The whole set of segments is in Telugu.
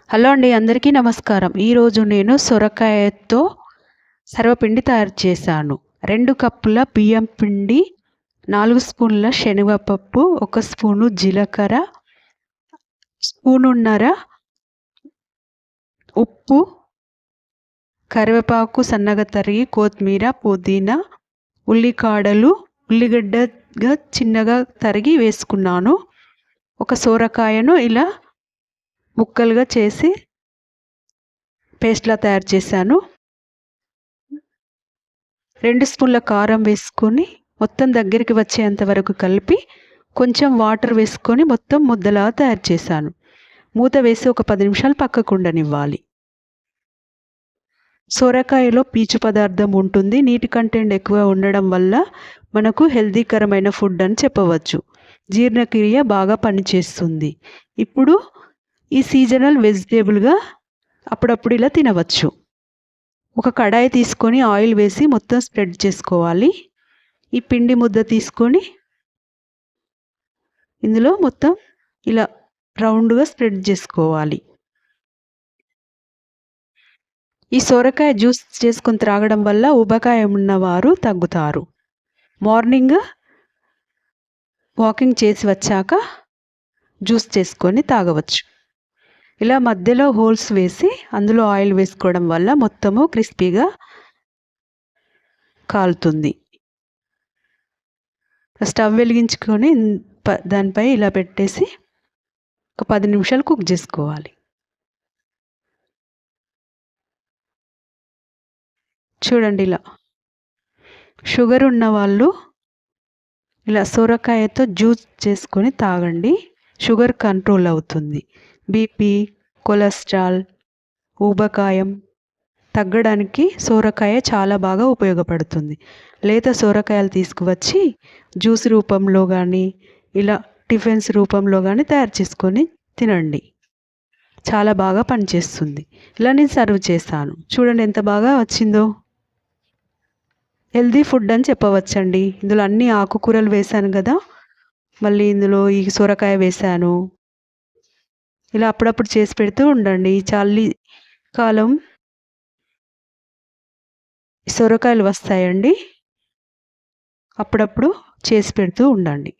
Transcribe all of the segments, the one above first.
హలో అండి, అందరికీ నమస్కారం. ఈరోజు నేను సొరకాయతో సర్వపిండి తయారు చేశాను. 2 కప్పుల బియ్యం పిండి, 4 స్పూన్ల శనగపప్పు, 1 స్పూను జీలకర్ర, స్పూనున్నర ఉప్పు, కరివేపాకు సన్నగా తరిగి, కొత్తిమీర, పుదీనా, ఉల్లికాడలు, ఉల్లిగడ్డగా చిన్నగా తరిగి వేసుకున్నాను. ఒక సొరకాయను ఇలా ముక్కలుగా చేసి పేస్ట్లా తయారు చేశాను. 2 స్పూన్ల కారం వేసుకొని మొత్తం దగ్గరికి వచ్చేంత వరకు కలిపి కొంచెం వాటర్ వేసుకొని మొత్తం ముద్దలా తయారు చేశాను. మూత వేసి ఒక 10 నిమిషాలు పక్కకు ఉండనివ్వాలి. సొరకాయలో పీచు పదార్థం ఉంటుంది. నీటి కంటెంట్ ఎక్కువ ఉండడం వల్ల మనకు హెల్దీకరమైన ఫుడ్ అని చెప్పవచ్చు. జీర్ణక్రియ బాగా పనిచేస్తుంది. ఇప్పుడు ఈ సీజనల్ వెజిటేబుల్గా అప్పుడప్పుడు ఇలా తినవచ్చు. ఒక కడాయి తీసుకొని ఆయిల్ వేసి మొత్తం స్ప్రెడ్ చేసుకోవాలి. ఈ పిండి ముద్ద తీసుకొని ఇందులో మొత్తం ఇలా రౌండ్గా స్ప్రెడ్ చేసుకోవాలి. ఈ సొరకాయ జ్యూస్ చేసుకొని త్రాగడం వల్ల ఊబకాయం ఉన్నవారు తగ్గుతారు. మార్నింగ్ వాకింగ్ చేసి వచ్చాక జ్యూస్ చేసుకొని తాగవచ్చు. ఇలా మధ్యలో హోల్స్ వేసి అందులో ఆయిల్ వేసుకోవడం వల్ల మొత్తము క్రిస్పీగా కాలుతుంది. స్టవ్ వెలిగించుకొని దానిపై ఇలా పెట్టేసి ఒక 10 నిమిషాలు కుక్ చేసుకోవాలి. చూడండి, ఇలా షుగర్ ఉన్న వాళ్ళు ఇలా సొరకాయతో జ్యూస్ చేసుకొని తాగండి. షుగర్ కంట్రోల్ అవుతుంది. బీపీ, కొలెస్ట్రాల్, ఊబకాయం తగ్గడానికి సొరకాయ చాలా బాగా ఉపయోగపడుతుంది. లేత సొరకాయలు తీసుకువచ్చి జ్యూస్ రూపంలో కానీ ఇలా టిఫిన్స్ రూపంలో కానీ తయారు చేసుకొని తినండి. చాలా బాగా పనిచేస్తుంది. ఇలా నేను సర్వ్ చేస్తాను. చూడండి ఎంత బాగా వచ్చిందో. హెల్దీ ఫుడ్ అని చెప్పవచ్చండి. ఇందులో అన్ని ఆకుకూరలు వేశాను కదా, మళ్ళీ ఇందులో ఈ సొరకాయ వేశాను. ఇలా అప్పుడప్పుడు చేసి పెడుతూ ఉండండి. చలికాలం సొరకాయలు వస్తాయండి, అప్పుడప్పుడు చేసి పెడుతూ ఉండండి.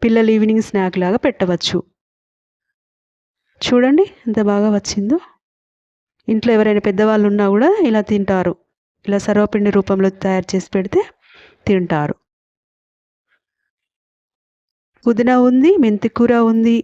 పిల్లలు ఈవినింగ్ స్నాక్ లాగా పెట్టవచ్చు. చూడండి ఎంత బాగా వచ్చిందో. ఇంట్లో ఎవరైనా పెద్దవాళ్ళు ఉన్నా కూడా ఇలా తింటారు. ఇలా సర్వపిండి రూపంలో తయారు చేసి పెడితే తింటారు. పుదీనా ఉంది, మెంతి కూర ఉంది,